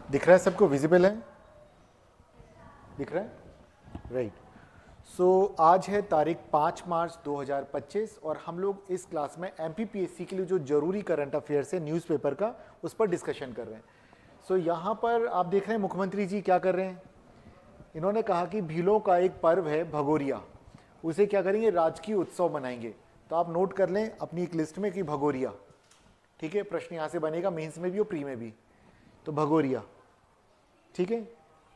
दिख रहा है सबको, विजिबल है, दिख रहा है, राइट। सो आज है तारीख 5 मार्च 2025 और हम लोग इस क्लास में एमपीपीएससी के लिए जो जरूरी करंट अफेयर्स है न्यूज़पेपर का, उस पर डिस्कशन कर रहे हैं। सो यहाँ पर आप देख रहे हैं मुख्यमंत्री जी क्या कर रहे हैं। इन्होंने कहा कि भीलों का एक पर्व है भगोरिया, उसे क्या करेंगे, राजकीय उत्सव मनाएंगे। तो आप नोट कर लें अपनी एक लिस्ट में कि भगोरिया, ठीक है, प्रश्न यहाँ से बनेगा मेंस में भी और प्री में भी। तो भगोरिया, ठीक है।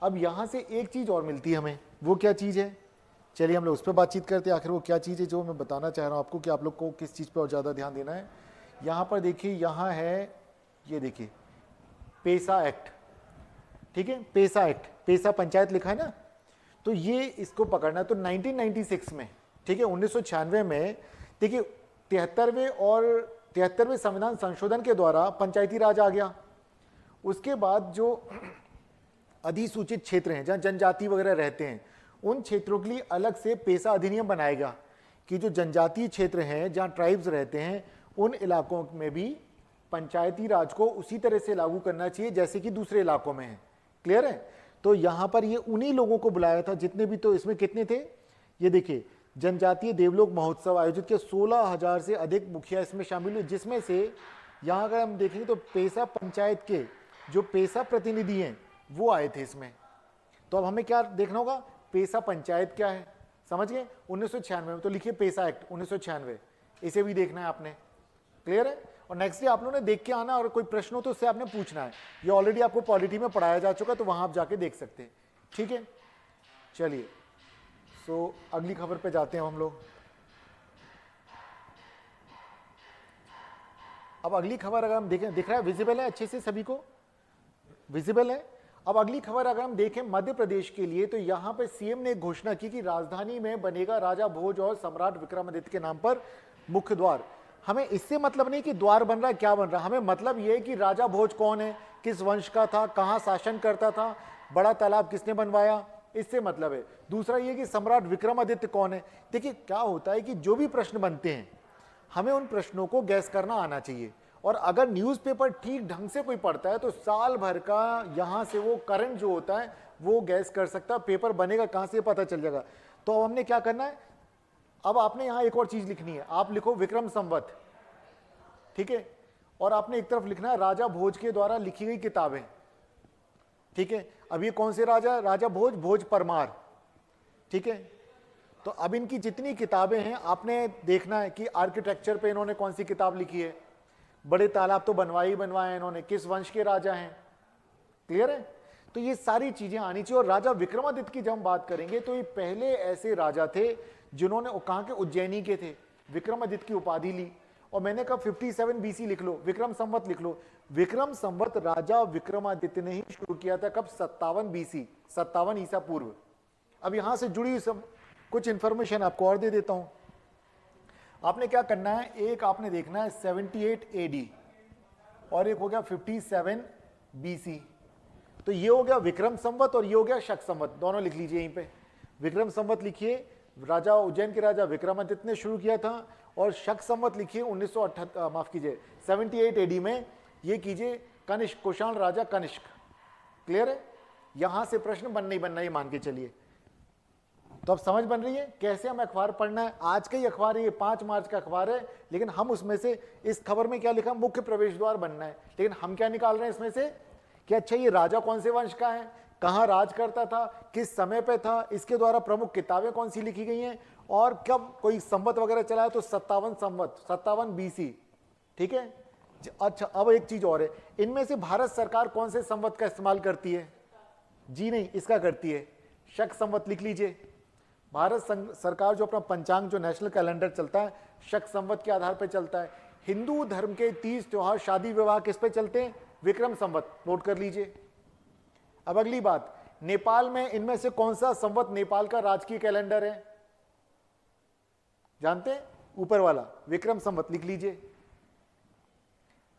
अब यहाँ से एक चीज़ और मिलती है हमें, वो क्या चीज़ है, चलिए हम लोग उस पर बातचीत करते हैं। आखिर वो क्या चीज़ है जो मैं बताना चाह रहा हूँ आपको कि आप लोग को किस चीज़ पर और ज़्यादा ध्यान देना है। यहाँ पर देखिए, यहाँ है, ये देखिए पेसा एक्ट, ठीक है, पेसा एक्ट, पेसा पंचायत लिखा है ना, तो ये इसको पकड़ना है। तो 1996 में, ठीक है, 1996 में देखिए 73वें संविधान संशोधन के द्वारा पंचायती राज आ गया। उसके बाद जो अधिसूचित क्षेत्र हैं जहाँ जनजाति वगैरह रहते हैं, उन क्षेत्रों के लिए अलग से पेसा अधिनियम बनाएगा कि जो जनजातीय क्षेत्र हैं जहाँ ट्राइब्स रहते हैं, उन इलाकों में भी पंचायती राज को उसी तरह से लागू करना चाहिए जैसे कि दूसरे इलाकों में है। क्लियर है। तो यहाँ पर ये उन्हीं लोगों को बुलाया था जितने भी, तो इसमें कितने थे, ये देखिए जनजातीय देवलोक महोत्सव आयोजित किया, 16,000 से अधिक मुखिया इसमें शामिल हुए, जिसमें से यहाँ अगर हम देखेंगे तो पेसा पंचायत के जो पेसा प्रतिनिधि हैं वो आए थे इसमें। तो अब हमें क्या देखना होगा, पेसा पंचायत क्या है, समझ गए। 1996 में तो लिखिए पेसा एक्ट 1996, इसे भी देखना है आपने। क्लियर है। और नेक्स्ट डे आप लोगों ने देख के आना, और कोई प्रश्न हो तो उससे आपने पूछना है। ये ऑलरेडी आपको पॉलिटी में पढ़ाया जा चुका, तो वहां आप जाके देख सकते हैं, ठीक है। चलिए, सो अगली खबर पे जाते हैं हम लोग। अब अगली खबर अगर हम देखें, दिख रहा है, विजिबल है अच्छे से सभी को, विजिबल है। अब अगली खबर अगर हम देखें मध्य प्रदेश के लिए, तो यहां पे सीएम ने घोषणा की कि राजधानी में बनेगा राजा भोज और सम्राट विक्रमादित्य के नाम पर मुख्य द्वार। हमें इससे मतलब नहीं कि द्वार बन रहा है, क्या बन रहा है, हमें मतलब यह है कि राजा भोज कौन है, किस वंश का था, कहां शासन करता था, बड़ा तालाब किसने बनवाया, इससे मतलब है। दूसरा ये कि सम्राट विक्रमादित्य कौन है। देखिए क्या होता है कि जो भी प्रश्न बनते हैं, हमें उन प्रश्नों को गैस करना आना चाहिए। और अगर न्यूज़पेपर ठीक ढंग से कोई पढ़ता है तो साल भर का यहाँ से वो करंट जो होता है वो गैस कर सकता है, पेपर बनेगा कहाँ से पता चल जाएगा। तो अब हमने क्या करना है, अब आपने यहाँ एक और चीज लिखनी है, आप लिखो विक्रम संवत, ठीक है, और आपने एक तरफ लिखना है राजा भोज के द्वारा लिखी गई किताबें, ठीक है। अब ये कौन से राजा, राजा भोज, भोज परमार, ठीक है। तो अब इनकी जितनी किताबें हैं आपने देखना है कि आर्किटेक्चर पे इन्होंने कौन सी किताब लिखी है, बड़े तालाब तो बनवाए ही बनवाए इन्होंने, किस वंश के राजा हैं। क्लियर है। तो ये सारी चीजें आनी चाहिए। और राजा विक्रमादित्य की जब हम बात करेंगे तो ये पहले ऐसे राजा थे जिन्होंने, कहाँ के, उज्जैनी के थे, विक्रमादित्य की उपाधि ली। और मैंने कहा 57 बीसी लिख लो, विक्रम संवत लिख लो। विक्रम संवत राजा विक्रमादित्य ने ही शुरू किया था, कब, 57 बीसी, 57 ईसा पूर्व। अब यहां से जुड़ी सब कुछ इंफॉर्मेशन आपको और दे देता हूं। आपने क्या करना है, एक आपने देखना है 78 एडी और एक हो गया 57 बीसी। तो ये हो गया विक्रम संवत और ये हो गया शक संवत, दोनों लिख लीजिए यहीं पे। विक्रम संवत लिखिए, राजा उज्जैन के राजा विक्रमादित्य ने शुरू किया था, और शक संवत लिखिए 1978, माफ कीजिए 78 एडी में ये कीजिए कनिष्क, कुषाण राजा कनिष्क। क्लियर है। यहां से प्रश्न बनना ही बनना, ये मान के चलिए। तो अब समझ बन रही है कैसे हम अखबार पढ़ना है। आज का ही अखबार है, ये 5 मार्च का अखबार है, लेकिन हम उसमें से इस खबर में क्या लिखा, मुख्य प्रवेश द्वार बनना है। लेकिन हम क्या निकाल रहे हैं इसमें से कि अच्छा ये राजा कौन से वंश का है, कहां राज करता था, किस समय पे था, इसके द्वारा प्रमुख किताबें कौन सी लिखी गई हैं, और कब कोई संवत वगैरह चला है तो 57 संवत, 57 बीसी, ठीक है। अच्छा अब एक चीज और है, इनमें से भारत सरकार कौन से संवत का इस्तेमाल करती है, जी नहीं, इसका करती है, शक संवत लिख लीजिए। भारत सरकार जो अपना पंचांग, जो नेशनल कैलेंडर चलता है, शक संवत के आधार पर चलता है। हिंदू धर्म के 30 त्योहार, शादी विवाह किस पे चलते हैं, विक्रम संवत, नोट कर लीजिए। अब अगली बात, नेपाल में इनमें से कौन सा संवत नेपाल का राजकीय कैलेंडर है, जानते हैं, ऊपर वाला विक्रम संवत लिख लीजिए।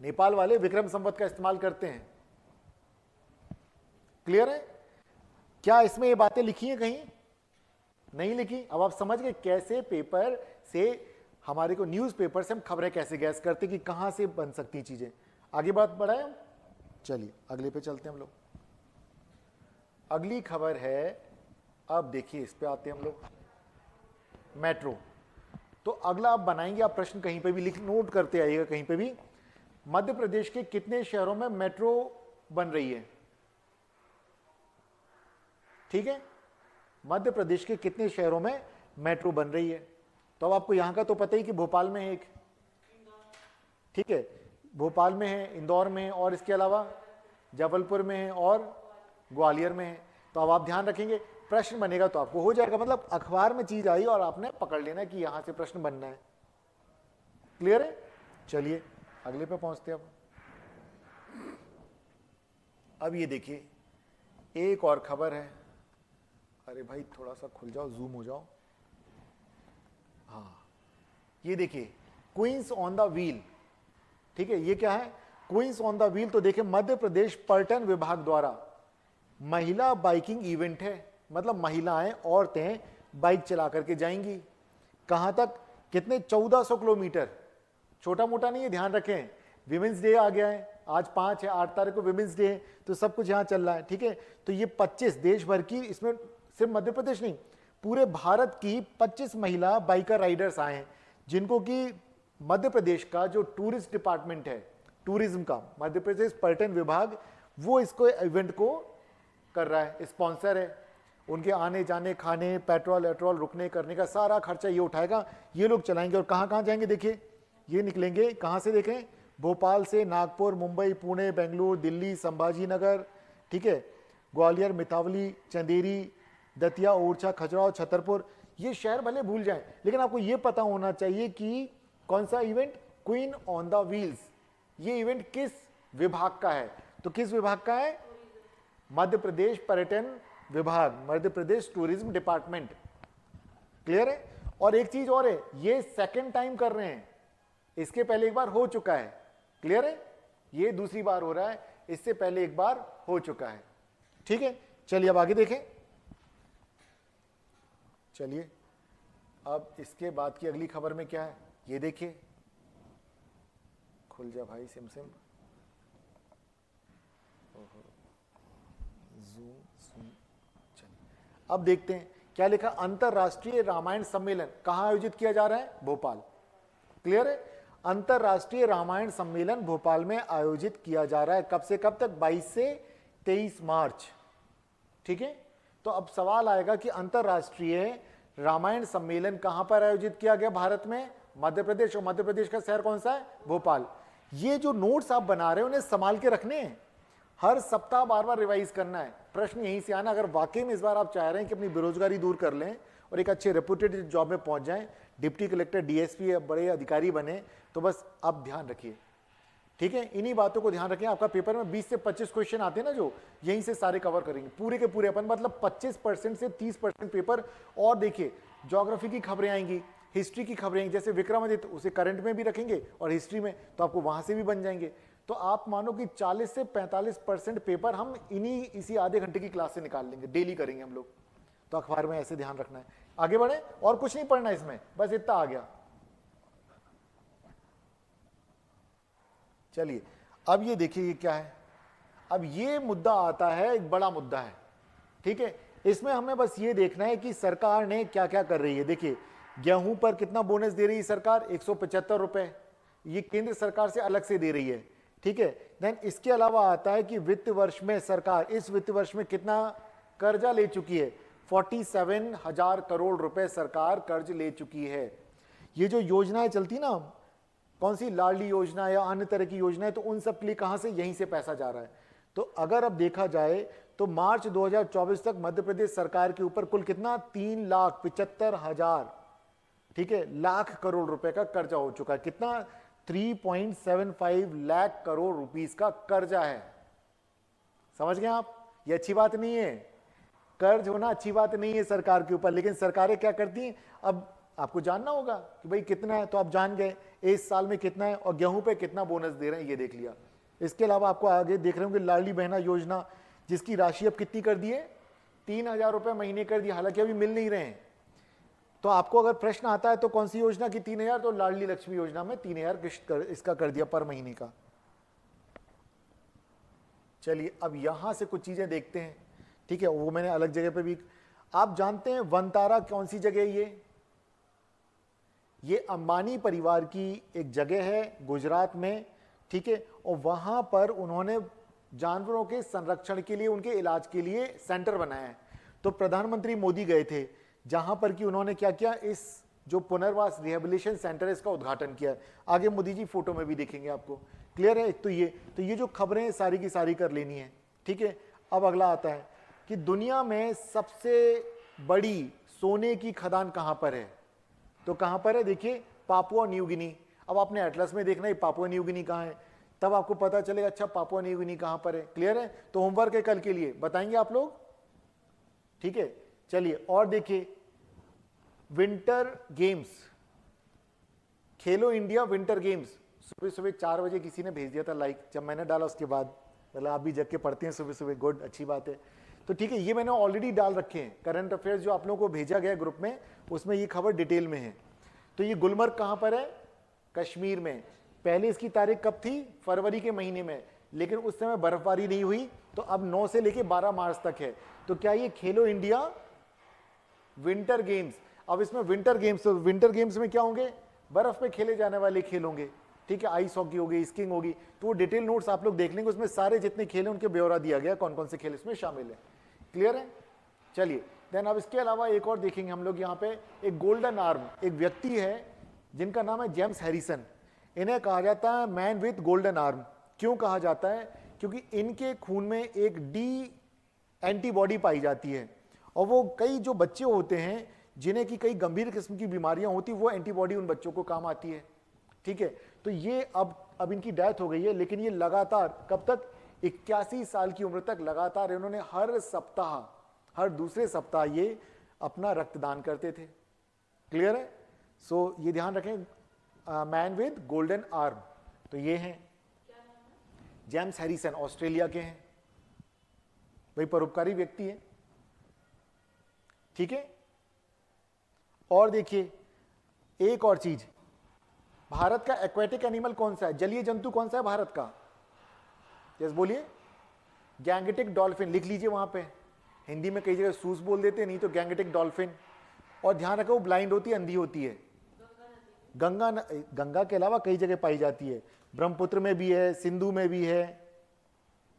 नेपाल वाले विक्रम संवत का इस्तेमाल करते हैं। क्लियर है। क्या इसमें ये बातें लिखी हैं, कहीं नहीं लिखी। अब आप समझ गए कैसे पेपर से, हमारे को न्यूज़पेपर से हम खबरें कैसे गैस करते कि कहां से बन सकती चीजें। आगे बात बढ़ाएं हम, चलिए अगले पे चलते हैं हम लोग। अगली खबर है, अब देखिए इस पे आते हैं हम लोग, मेट्रो। तो अगला आप बनाएंगे, आप प्रश्न कहीं पे भी लिख नोट करते आइएगा कहीं पे भी, मध्य प्रदेश के कितने शहरों में मेट्रो बन रही है? ठीक है, मध्य प्रदेश के कितने शहरों में मेट्रो बन रही है? तो अब आपको यहां का तो पता ही कि भोपाल में है एक, ठीक है, भोपाल में है, इंदौर में है, और इसके अलावा जबलपुर में है और ग्वालियर में है। तो अब आप ध्यान रखेंगे, प्रश्न बनेगा तो आपको हो जाएगा, मतलब अखबार में चीज आई और आपने पकड़ लेना कि यहां से प्रश्न बनना है। क्लियर है? चलिए अगले पे पहुंचते हैं। अब ये देखिए एक और खबर है, अरे भाई थोड़ा सा खुल जाओ, जूम हो जाओ। हाँ, ये देखिए क्वींस ऑन द व्हील। ठीक है, ये क्या है? Queens on the Wheel. तो देखिए मध्य प्रदेश पर्यटन विभाग द्वारा महिला बाइकिंग इवेंट है, मतलब महिलाएं, औरतें बाइक चला करके जाएंगी। कहां तक? कितने? 1400 किलोमीटर। छोटा मोटा नहीं है, ध्यान रखें। विमेंस डे आ गया है, आज 5 है, 8 तारीख को विमेंस डे है, तो सब कुछ यहां चल रहा है। ठीक है, तो ये 25 देश भर की, इसमें सिर्फ मध्य प्रदेश नहीं, पूरे भारत की 25 महिला बाइकर राइडर्स आए हैं, जिनको कि मध्य प्रदेश का जो टूरिस्ट डिपार्टमेंट है, टूरिज्म का, मध्य प्रदेश पर्यटन विभाग, वो इसको इवेंट को कर रहा है, स्पॉन्सर है। उनके आने जाने, खाने, पेट्रोल वेट्रोल, रुकने करने का सारा खर्चा ये उठाएगा, ये लोग चलाएंगे। और कहाँ कहाँ जाएंगे? देखिए ये निकलेंगे कहाँ से, देखें, भोपाल से नागपुर, मुंबई, पुणे, बेंगलुरु, दिल्ली, संभाजी नगर, ठीक है, ग्वालियर, मितावली, चंदेरी, दतिया, ओरछा, खजुराहो, छतरपुर। ये शहर भले भूल जाएं, लेकिन आपको ये पता होना चाहिए कि कौन सा event? Queen on the wheels. ये इवेंट किस विभाग का है? तो किस विभाग का है? मध्य प्रदेश पर्यटन विभाग, Madhya Pradesh tourism department. Clear है? और एक चीज और है, ये सेकंड टाइम कर रहे हैं, इसके पहले एक बार हो चुका है। क्लियर है? ये दूसरी बार हो रहा है, इससे पहले एक बार हो चुका है। ठीक है, चलिए अब आगे देखें। चलिए अब इसके बाद की अगली खबर में क्या है, ये देखिए, खुल जा भाई सिम सिम, जूम। चलिए अब देखते हैं क्या लिखा। अंतरराष्ट्रीय रामायण सम्मेलन कहां आयोजित किया जा रहा है? भोपाल। क्लियर है? अंतरराष्ट्रीय रामायण सम्मेलन भोपाल में आयोजित किया जा रहा है। कब से कब तक? 22 से 23 मार्च। ठीक है, तो अब सवाल आएगा कि अंतरराष्ट्रीय रामायण सम्मेलन कहां पर आयोजित किया गया भारत में? मध्य प्रदेश। और मध्य प्रदेश का शहर कौन सा है? भोपाल। ये जो नोट्स आप बना रहे हो उन्हें संभाल के रखने हैं, हर सप्ताह बार बार रिवाइज करना है, प्रश्न यहीं से आना। अगर वाकई में इस बार आप चाह रहे हैं कि अपनी बेरोजगारी दूर कर लें और एक अच्छे रेपुटेड जॉब में पहुंच जाएं, डिप्टी कलेक्टर, डीएसपी या बड़े अधिकारी बने, तो बस आप ध्यान रखिए। ठीक है, इन्हीं बातों को ध्यान रखें। आपका पेपर में 20 से 25 क्वेश्चन आते हैं ना, जो यहीं से सारे कवर करेंगे पूरे के पूरे अपन, मतलब 25% से 30% पेपर। और देखिए ज्योग्राफी की खबरें आएंगी, हिस्ट्री की खबरें, जैसे विक्रमादित्य, उसे करंट में भी रखेंगे और हिस्ट्री में, तो आपको वहां से भी बन जाएंगे। तो आप मानो कि 40 से 45% पेपर हम इसी आधे घंटे की क्लास से निकाल लेंगे, डेली करेंगे हम लोग। तो अखबार में ऐसे ध्यान रखना है। आगे बढ़े, और कुछ नहीं पढ़ना इसमें, बस इतना आ गया। चलिए अब ये देखिए, ये क्या है। अब ये मुद्दा आता है, एक बड़ा मुद्दा है। ठीक है, इसमें हमें बस ये देखना है कि सरकार ने क्या क्या कर रही है। देखिए गेहूं पर कितना बोनस दे रही है सरकार? 175 रुपए, ये केंद्र सरकार से अलग से दे रही है। ठीक है, देन इसके अलावा आता है कि वित्त वर्ष में सरकार इस वित्त वर्ष में कितना कर्जा ले चुकी है? 47,000 करोड़ रुपए सरकार कर्ज ले चुकी है। ये जो योजनाएं चलती ना, कौन सी लाडली योजना या अन्य तरह की योजना है, तो उन सब के लिए कहां से? यहीं से पैसा जा रहा है। तो अगर अब देखा जाए तो मार्च 2024 तक मध्य प्रदेश सरकार के ऊपर कुल कितना? 3,75,000, ठीक है, लाख करोड़ रुपए का कर्जा हो चुका है। कितना? 3.75 लाख करोड़ रुपीस का कर्जा है। समझ गए आप? ये अच्छी बात नहीं है, कर्ज होना अच्छी बात नहीं है सरकार के ऊपर, लेकिन सरकारें क्या करती हैं? अब आपको जानना होगा कि भाई कितना है, तो आप जान गए इस साल में कितना है और गेहूं पे कितना बोनस दे रहे हैं, ये देख लिया। इसके अलावा आपको आगे देख रहे होंगे लाडली बहना योजना, जिसकी राशि अब कितनी कर दी है? 3,000 रुपए महीने कर दी, हालांकि अभी मिल नहीं रहे हैं। तो आपको अगर प्रश्न आता है तो कौन सी योजना की 3,000? तो लाडली लक्ष्मी योजना में 3,000 किस्त इसका कर दिया पर महीने का। चलिए अब यहां से कुछ चीजें देखते हैं ठीक है, वो मैंने अलग जगह पे भी। आप जानते हैं वनतारा कौन सी जगह है? ये अंबानी परिवार की एक जगह है गुजरात में, ठीक है। और वहां पर उन्होंने जानवरों के संरक्षण के लिए, उनके इलाज के लिए सेंटर बनाया है। तो प्रधानमंत्री मोदी गए थे जहां पर कि उन्होंने क्या किया, इस जो पुनर्वास रिहेबिलिटेशन सेंटर है इसका उद्घाटन किया। आगे मोदी जी फोटो में भी दिखेंगे आपको, क्लियर है। तो ये जो खबरें सारी की सारी कर लेनी है, ठीक है। अब अगला आता है कि दुनिया में सबसे बड़ी सोने की खदान कहां पर है? तो कहां पर है? देखिए, पापुआ न्यू गिनी। अब आपने एटलस में देखना है पापुआ न्यू गिनी कहां है, तब आपको पता चलेगा अच्छा पापुआ न्यू गिनी कहां पर है। क्लियर है? तो होमवर्क है कल के लिए, बताएंगे आप लोग, ठीक है। चलिए और देखिए, विंटर गेम्स, खेलो इंडिया विंटर गेम्स, सुबह सुबह 4 बजे किसी ने भेज दिया था लाइक, जब मैंने डाला उसके बाद, मतलब आप भी जग के पढ़ते हैं सुबह सुबह, गुड, अच्छी बात है। तो ठीक है, ये मैंने ऑलरेडी डाल रखे हैं करंट अफेयर्स जो आप लोगों को भेजा गया ग्रुप में, उसमें ये खबर डिटेल में है। तो ये गुलमर्ग कहां पर है? कश्मीर में। पहले इसकी तारीख कब थी? फरवरी के महीने में, लेकिन उस समय बर्फबारी नहीं हुई, तो अब 9 से लेके 12 मार्च तक है। तो क्या ये खेलो इंडिया विंटर गेम्स? अब इसमें विंटर गेम्स, तो विंटर गेम्स में क्या होंगे? बर्फ पे खेले जाने वाले खेल होंगे, ठीक है। आइस हॉकी होगी, स्कीइंग होगी। तो वो डिटेल नोट्स आप लोग देख लेंगे, उसमें सारे जितने खेल हैं उनके ब्यौरा दिया गया, कौन कौन से खेल इसमें शामिल है। क्लियर है? चलिए देन अब इसके अलावा एक और देखेंगे हम लोग यहाँ पे, एक गोल्डन आर्म, एक व्यक्ति है जिनका नाम है जेम्स हैरिसन। इन्हें कहा जाता है मैन विथ गोल्डन आर्म। क्यों कहा जाता है? क्योंकि इनके खून में एक डी एंटीबॉडी पाई जाती है, और वो कई जो बच्चे होते हैं जिन्हें की कई गंभीर किस्म की बीमारियां होती, वो एंटीबॉडी उन बच्चों को काम आती है, ठीक है। तो ये अब इनकी डेथ हो गई है, लेकिन ये लगातार कब तक? 81 साल की उम्र तक लगातार इन्होंने हर सप्ताह, हर दूसरे सप्ताह ये अपना रक्तदान करते थे। क्लियर है? सो ये ध्यान रखें, मैन विद गोल्डन आर्म। तो ये हैं जेम्स हैरिसन, ऑस्ट्रेलिया के हैं, भाई परोपकारी व्यक्ति है, ठीक है। और देखिए एक और चीज, भारत का एक्वेटिक एनिमल कौन सा है? जलीय जंतु कौन सा है भारत का? यस बोलिए। गैंगेटिक डॉल्फिन, लिख लीजिए वहां पे। हिंदी में कई जगह सूस बोल देते हैं, नहीं तो गैंगेटिक डॉल्फिन। और ध्यान रखो वो ब्लाइंड होती है, अंधी होती है। गंगा के अलावा कई जगह पाई जाती है, ब्रह्मपुत्र में भी है, सिंधु में भी है,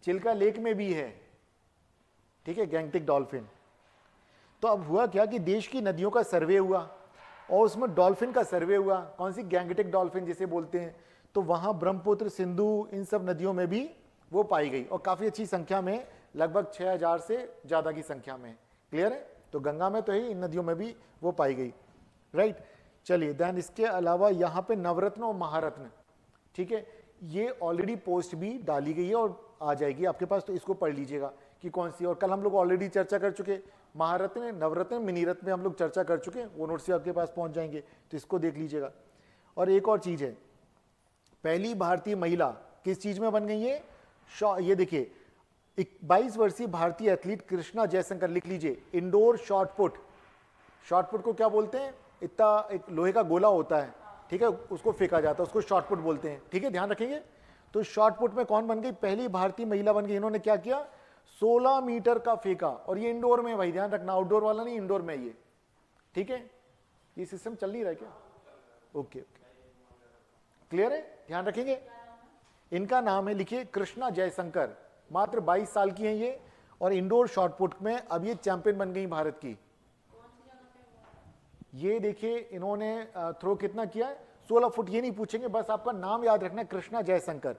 चिल्का लेक में भी है, ठीक है, गैंगेटिक डॉल्फिन। तो अब हुआ क्या कि देश की नदियों का सर्वे हुआ और उसमें डॉल्फिन का सर्वे हुआ, कौन सी? गैंगेटिक डॉल्फिन जिसे बोलते हैं। तो वहां ब्रह्मपुत्र, सिंधु, इन सब नदियों में भी वो पाई गई, और काफी अच्छी संख्या में, लगभग 6000 से ज्यादा की संख्या में। क्लियर है? तो गंगा में तो है, इन नदियों में भी वो पाई गई, राइट। चलिए देन इसके अलावा यहाँ पे नवरत्न और महारत्न, ठीक है, ये ऑलरेडी पोस्ट भी डाली गई है और आ जाएगी आपके पास, तो इसको पढ़ लीजिएगा कि कौन सी। और कल हम लोग ऑलरेडी चर्चा कर चुके, महारत्न, नवरत्न, मिनीरत्न में हम लोग चर्चा कर चुके, वो नोट्स आपके पास पहुंच जाएंगे, तो इसको देख लीजिएगा। और एक और चीज है, पहली भारतीय महिला किस चीज में बन गई है? ये देखिए, 22 वर्षीय भारतीय एथलीट कृष्णा जयशंकर, लिख लीजिए, इंडोर शॉटपुट। शॉटपुट को क्या बोलते हैं? इतना एक लोहे का गोला होता है, ठीक है, उसको फेंका जाता है, उसको शॉटपुट बोलते हैं, ठीक है, ध्यान रखेंगे। तो शॉटपुट में कौन बन गई? पहली भारतीय महिला बन गई। इन्होंने क्या किया? 16 मीटर का फेंका, और ये इंडोर में, भाई ध्यान रखना, आउटडोर वाला नहीं, इंडोर में ये, ठीक है। ये सिस्टम चल नहीं रहा है क्या? ओके ओके, क्लियर है, ध्यान रखेंगे। इनका नाम है, लिखिए, कृष्णा जयशंकर, मात्र 22 साल की हैं ये, और इंडोर शॉटपुट में अब ये चैंपियन बन गई भारत की। ये देखिए इन्होंने थ्रो कितना किया है? 16 फुट। ये नहीं पूछेंगे, बस आपका नाम याद रखना है, कृष्णा जयशंकर।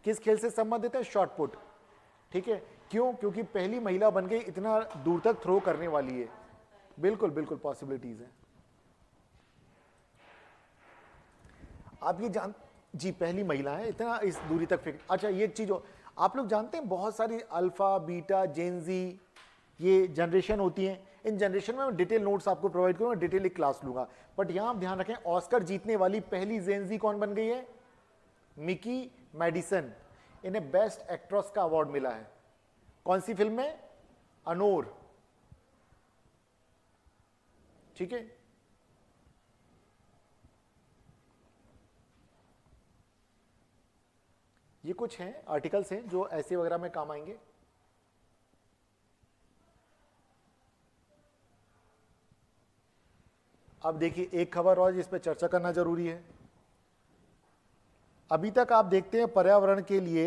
किस खेल से संबंधित है? शॉटपुट, ठीक है। क्यों? क्योंकि पहली महिला बन गई इतना दूर तक थ्रो करने वाली है। बिल्कुल बिल्कुल पॉसिबिलिटीज है। आप ये जान जी, पहली महिला है इतना इस दूरी तक फेंक। अच्छा, ये चीज आप लोग जानते हैं, बहुत सारी अल्फा, बीटा, जेनजी, ये जनरेशन होती हैं। इन जनरेशन में मैं डिटेल नोट्स आपको प्रोवाइड करूंगा, डिटेल एक क्लास लूंगा। बट यहां आप ध्यान रखें, ऑस्कर जीतने वाली पहली जेनजी कौन बन गई है? Mikey Madison. इन्हें बेस्ट एक्ट्रेस का अवार्ड मिला है। कौन सी फिल्म में? अनोर, ठीक है। ये कुछ हैं आर्टिकल्स हैं जो ऐसे वगैरह में काम आएंगे। अब देखिए एक खबर और जिस पे चर्चा करना जरूरी है। अभी तक आप देखते हैं पर्यावरण के लिए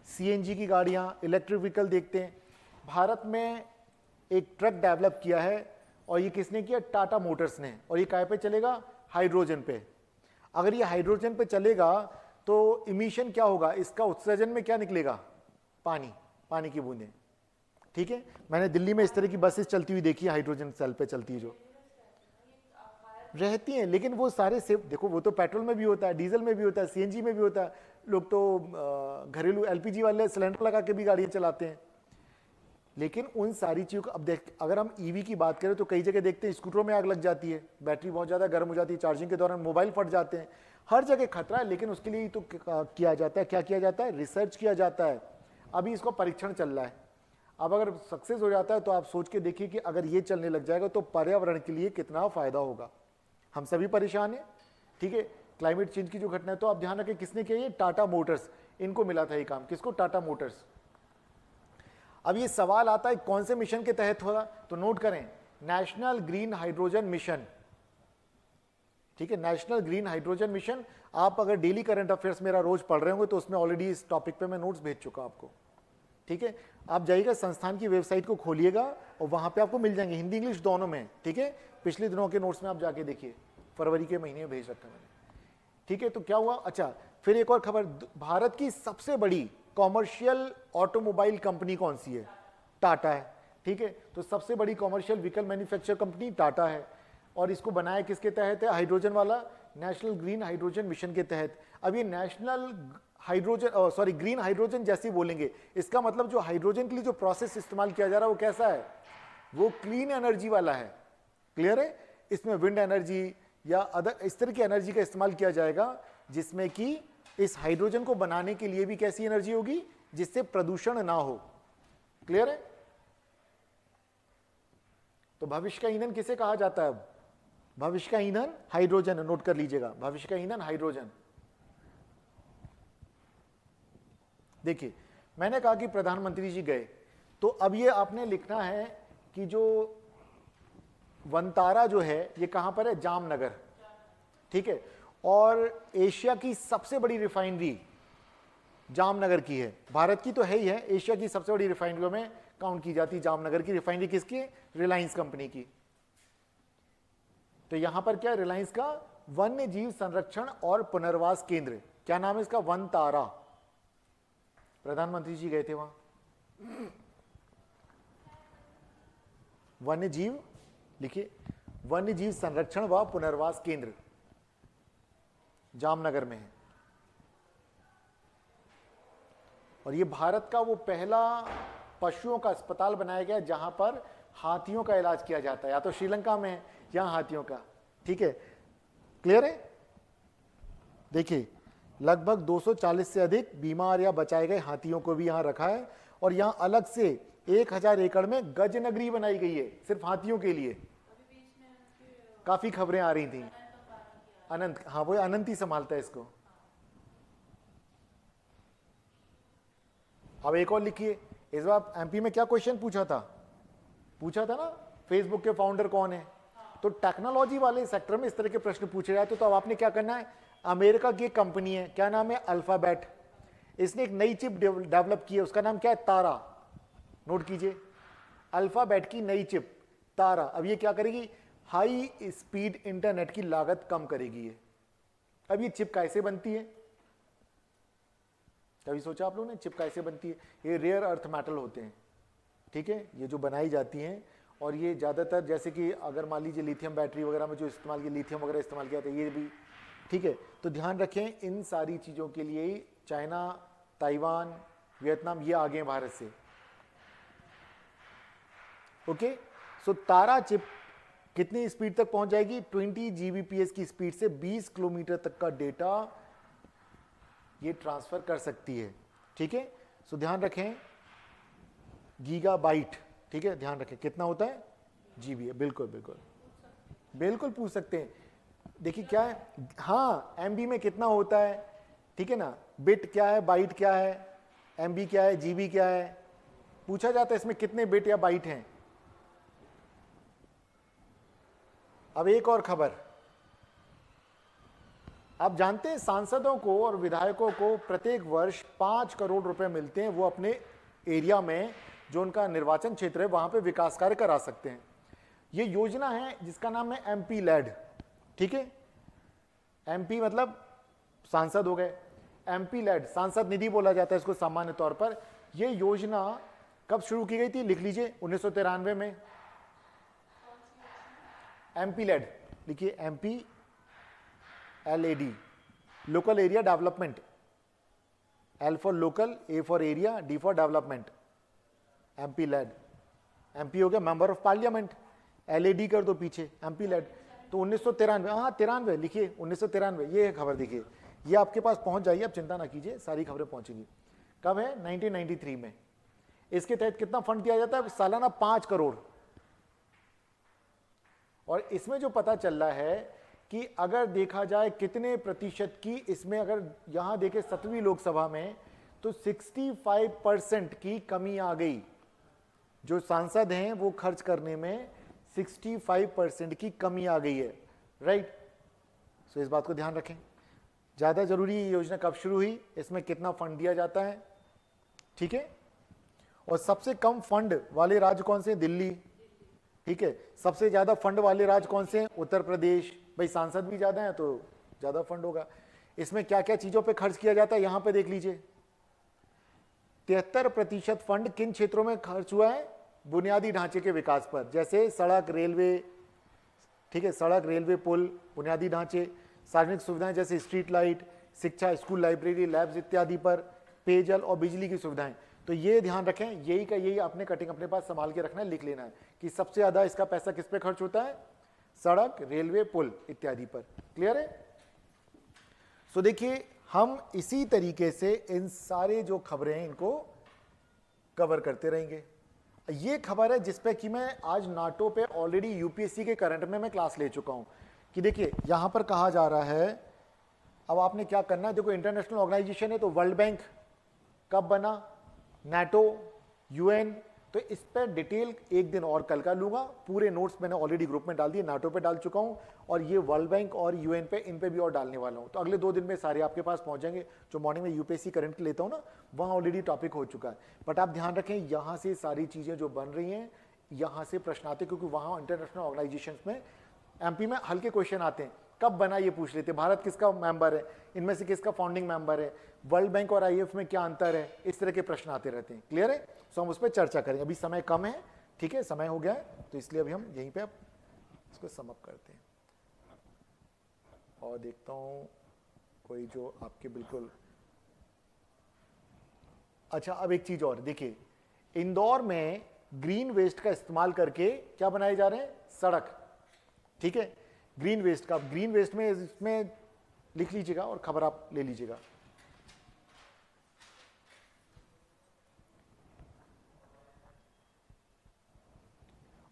सीएनजी की गाड़ियां, इलेक्ट्रिक व्हीकल देखते हैं। भारत में एक ट्रक डेवलप किया है और ये किसने किया? टाटा मोटर्स ने। और ये काय पे चलेगा? हाइड्रोजन पे। अगर ये हाइड्रोजन पे चलेगा तो इमिशन क्या होगा? इसका उत्सर्जन में क्या निकलेगा? पानी, पानी की बूंदें। ठीक है, मैंने दिल्ली में इस तरह की बसेस चलती हुई देखी है, हाइड्रोजन सेल पे चलती है, जो रहती हैं। लेकिन वो सारे सेफ, देखो वो तो पेट्रोल में भी होता है, डीजल में भी होता है, सीएनजी में भी होता है। लोग तो घरेलू एलपीजी वाले सिलेंडर लगा के भी गाड़ियां चलाते हैं। लेकिन उन सारी चीज़ों को अब देख, अगर हम ईवी की बात करें तो कई जगह देखते हैं स्कूटरों में आग लग जाती है, बैटरी बहुत ज़्यादा गर्म हो जाती है, चार्जिंग के दौरान मोबाइल फट जाते हैं, हर जगह खतरा है। लेकिन उसके लिए तो किया जाता है, क्या किया जाता है? रिसर्च किया जाता है। अभी इसको परीक्षण चल रहा है। अब अगर सक्सेस हो जाता है तो आप सोच के देखिए कि अगर ये चलने लग जाएगा तो पर्यावरण के लिए कितना फायदा होगा। हम सभी परेशान हैं, ठीक है, क्लाइमेट चेंज की जो घटना है। तो आप ध्यान रखें किसने किया ये? टाटा मोटर्स, इनको मिला था ये काम। किसको? टाटा मोटर्स। अब ये सवाल आता है कौन से मिशन के तहत होगा, तो नोट करें, नेशनल ग्रीन हाइड्रोजन मिशन। ठीक है, नेशनल ग्रीन हाइड्रोजन मिशन। आप अगर डेली करंट अफेयर्स मेरा रोज पढ़ रहे होंगे तो उसमें ऑलरेडी इस टॉपिक पे मैं नोट्स भेज चुका आपको। ठीक है, आप जाइएगा संस्थान की वेबसाइट को खोलिएगा और वहां पे आपको मिल जाएंगे, हिंदी इंग्लिश दोनों में। ठीक है, पिछले दिनों के नोट्स में आप जाके देखिए, फरवरी के महीने में भेज रखा मैंने। ठीक है, तो क्या हुआ? अच्छा, फिर एक और खबर, भारत की सबसे बड़ी कॉमर्शियल ऑटोमोबाइल कंपनी कौन सी है? टाटा है। ठीक है, तो सबसे बड़ी commercial vehicle manufacture company Tata है। और इसको बनाया किसके तहत है? हाइड्रोजन वाला नेशनल ग्रीन हाइड्रोजन मिशन के तहत। अब ये national hydrogen, sorry, green hydrogen जैसे बोलेंगे, इसका मतलब जो हाइड्रोजन के लिए जो प्रोसेस इस्तेमाल किया जा रहा है वो कैसा है? वो क्लीन एनर्जी वाला है। क्लियर है? इसमें विंड एनर्जी या अदर इस तरह की एनर्जी का इस्तेमाल किया जाएगा, जिसमें कि इस हाइड्रोजन को बनाने के लिए भी कैसी एनर्जी होगी? जिससे प्रदूषण ना हो। क्लियर है? तो भविष्य का ईंधन किसे कहा जाता है? अब भविष्य का ईंधन हाइड्रोजन, नोट कर लीजिएगा, भविष्य का ईंधन हाइड्रोजन। देखिए, मैंने कहा कि प्रधानमंत्री जी गए, तो अब ये आपने लिखना है कि जो वनतारा जो है ये कहां पर है? जामनगर। ठीक है, और एशिया की सबसे बड़ी रिफाइनरी जामनगर की है। भारत की तो है ही है, एशिया की सबसे बड़ी रिफाइनरियों में काउंट की जाती है जामनगर की रिफाइनरी। किसकी है? रिलायंस कंपनी की। तो यहां पर क्या है? रिलायंस का वन्य जीव संरक्षण और पुनर्वास केंद्र। क्या नाम है इसका? वनतारा। प्रधानमंत्री जी गए थे वहां। वन्य जीव लिखिए, वन्य जीव संरक्षण व पुनर्वास केंद्र जामनगर में है। और ये भारत का वो पहला पशुओं का अस्पताल बनाया गया जहां पर हाथियों का इलाज किया जाता है। या तो श्रीलंका में है, यहां हाथियों का। ठीक है, क्लियर है? देखिए, लगभग 240 से अधिक बीमार या बचाए गए हाथियों को भी यहां रखा है। और यहां अलग से 1000 एकड़ में गज नगरी बनाई गई है सिर्फ हाथियों के लिए। काफी खबरें आ रही थी। अनंत, हाँ, वो अनंत ही संभालता है इसको। अब एक और लिखिए, इस बार एमपी में क्या क्वेश्चन पूछा था ना, फेसबुक के फाउंडर कौन है? तो टेक्नोलॉजी वाले सेक्टर में इस तरह के प्रश्न पूछे जाते तो अब आपने क्या करना है? अमेरिका की एक कंपनी है, क्या नाम है? अल्फाबेट। इसने एक नई चिप डेवलप की है, उसका नाम क्या है? तारा। नोट कीजिए, अल्फाबेट की नई चिप तारा। अब ये क्या करेगी? हाई स्पीड इंटरनेट की लागत कम करेगी ये। अब ये चिप कैसे बनती है? कभी सोचा आप लोगों ने चिप कैसे बनती है? ये रेयर अर्थ मेटल होते हैं। ठीक है, ये जो बनाई जाती हैं, और ये ज़्यादातर जैसे कि अगर मान लीजिए लिथियम बैटरी वगैरह में जो इस्तेमाल किया, लिथियम वगैरह इस्तेमाल किया था, ये भी। ठीक है, तो ध्यान रखें इन सारी चीज़ों के लिए ही चाइना, ताइवान, वियतनाम ये आगे हैं भारत से। ओके, सो तारा चिप कितनी स्पीड तक पहुंच जाएगी? 20 Gbps की स्पीड से 20 किलोमीटर तक का डेटा ये ट्रांसफर कर सकती है। ठीक है, सो ध्यान रखें गीगाबाइट। ठीक है, ध्यान रखें कितना होता है? जीबी। बिल्कुल बिल्कुल बिल्कुल पूछ सकते हैं। देखिए क्या है, हाँ, एमबी में कितना होता है? ठीक है ना, बिट क्या है, बाइट क्या है, एमबी क्या है, जीबी क्या है, पूछा जाता है इसमें कितने बिट या बाइट हैं। अब एक और खबर, आप जानते हैं सांसदों को और विधायकों को प्रत्येक वर्ष 5 करोड़ रुपए मिलते हैं, वो अपने एरिया में जो उनका निर्वाचन क्षेत्र है वहां पे विकास कार्य करा सकते हैं। ये योजना है जिसका नाम है एमपी लैड, ठीक है। एमपी मतलब सांसद हो गए, एमपी लैड सांसद निधि बोला जाता है इसको सामान्य तौर पर। यह योजना कब शुरू की गई थी, लिख लीजिए 1993 में। एमपी लैड लिखिए, MP LAD, local area development. L for local, A for area, D for development. MP LAD, MP हो गया मेंबर ऑफ पार्लियामेंट, LAD कर दो पीछे, एमपी लैड। तो 1993, हाँ 93 लिखिए, 1993। ये खबर देखिए, ये आपके पास पहुंच जाइए, आप चिंता ना कीजिए, सारी खबरें पहुंचेंगी। कब है, 1993 में। इसके तहत कितना फंड दिया जाता है, सालाना 5 करोड़। और इसमें जो पता चल रहा है कि अगर देखा जाए कितने प्रतिशत की इसमें, अगर यहां देखें 7वीं लोकसभा में, तो 65% की कमी आ गई। जो सांसद हैं वो खर्च करने में 65% की कमी आ गई है, राइट। सो इस बात को ध्यान रखें। ज्यादा जरूरी ये योजना कब शुरू हुई, इसमें कितना फंड दिया जाता है, ठीक है। और सबसे कम फंड वाले राज्य कौन से हैं, दिल्ली, ठीक है। सबसे ज्यादा फंड वाले राज्य कौन से हैं, उत्तर प्रदेश। भाई सांसद भी ज्यादा है तो ज्यादा फंड होगा। इसमें क्या क्या चीजों पे खर्च किया जाता है यहां पे देख लीजिए। 73% फंड किन क्षेत्रों में खर्च हुआ है, बुनियादी ढांचे के विकास पर, जैसे सड़क, रेलवे, ठीक है, सड़क, रेलवे, पुल, बुनियादी ढांचे, सार्वजनिक सुविधाएं जैसे स्ट्रीट लाइट, शिक्षा, स्कूल, लाइब्रेरी, लैब्स इत्यादि पर, पेयजल और बिजली की सुविधाएं। तो ये ध्यान रखें, यही का यही आपने कटिंग अपने पास संभाल के रखना है, लिख लेना है कि सबसे ज्यादा इसका पैसा किस पे खर्च होता है, सड़क, रेलवे, पुल इत्यादि पर। क्लियर है। सो देखिए, हम इसी तरीके से इन सारे जो खबरें हैं इनको कवर करते रहेंगे। ये खबर है जिसपे कि मैं आज नाटो पे ऑलरेडी यूपीएससी के करंट में मैं क्लास ले चुका हूं कि देखिए यहां पर कहा जा रहा है, अब आपने क्या करना है, देखो इंटरनेशनल ऑर्गेनाइजेशन है तो वर्ल्ड बैंक कब बना, नाटो, यूएन, तो इस पर डिटेल एक दिन और कल का लूंगा। पूरे नोट्स मैंने ऑलरेडी ग्रुप में डाल दिए, नाटो पे डाल चुका हूं और ये वर्ल्ड बैंक और यूएन पे, इन पे भी और डालने वाला हूं। तो अगले 2 दिन में सारे आपके पास पहुंच जाएंगे। जो मॉर्निंग में यूपीएससी करंट लेता हूं ना, वहां ऑलरेडी टॉपिक हो चुका है। बट आप ध्यान रखें, यहां से सारी चीजें जो बन रही हैं, यहां से प्रश्न आते, क्योंकि वहां इंटरनेशनल ऑर्गेनाइजेशन में एमपी में हल्के क्वेश्चन आते हैं। कब बना ये पूछ लेते, भारत किसका मेंबर है, इनमें से किसका फाउंडिंग मेंबर है, वर्ल्ड बैंक और आईएफ में क्या अंतर है, इस तरह के प्रश्न आते रहते हैं। क्लियर है। सो हम उस पर चर्चा करेंगे। अभी समय कम है, ठीक है, समय हो गया है, तो इसलिए अभी हम यहीं पे इसको सम अप करते हैं। और देखता हूं कोई जो आपके बिल्कुल, अच्छा अब एक चीज और देखिए, इंदौर में ग्रीन वेस्ट का इस्तेमाल करके क्या बनाए जा रहे हैं, सड़क, ठीक है। ग्रीन वेस्ट का, ग्रीन वेस्ट में इसमें लिख लीजिएगा और खबर आप ले लीजिएगा।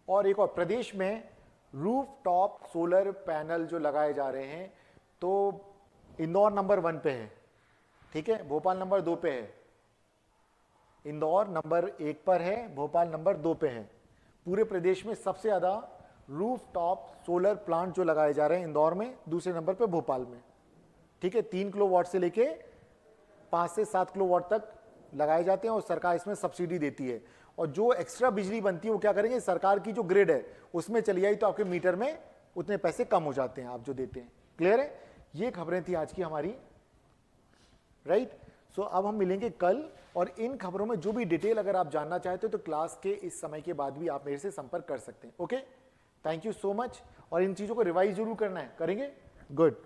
और एक और, प्रदेश में रूफ टॉप सोलर पैनल जो लगाए जा रहे हैं, तो इंदौर नंबर 1 पे है, ठीक है, भोपाल नंबर 2 पे है। इंदौर नंबर 1 पर है, भोपाल नंबर 2 पे है। पूरे प्रदेश में सबसे ज्यादा रूफ टॉप सोलर प्लांट जो लगाए जा रहे हैं इंदौर में, दूसरे नंबर पे भोपाल में, ठीक है। 3 किलोवाट से लेके 5 से 7 किलोवाट तक लगाए जाते हैं और सरकार इसमें सब्सिडी देती है। और जो एक्स्ट्रा बिजली बनती है वो क्या करेंगे, सरकार की जो ग्रिड है उसमें चली आई, तो आपके मीटर में उतने पैसे कम हो जाते हैं आप जो देते हैं। क्लियर है। ये खबरें थी आज की हमारी, राइट। सो अब हम मिलेंगे कल, और इन खबरों में जो भी डिटेल अगर आप जानना चाहते हो तो क्लास के इस समय के बाद भी आप मेरे से संपर्क कर सकते हैं। Okay, thank you so much. और इन चीजों को रिवाइज जरूर करना है, करेंगे, गुड।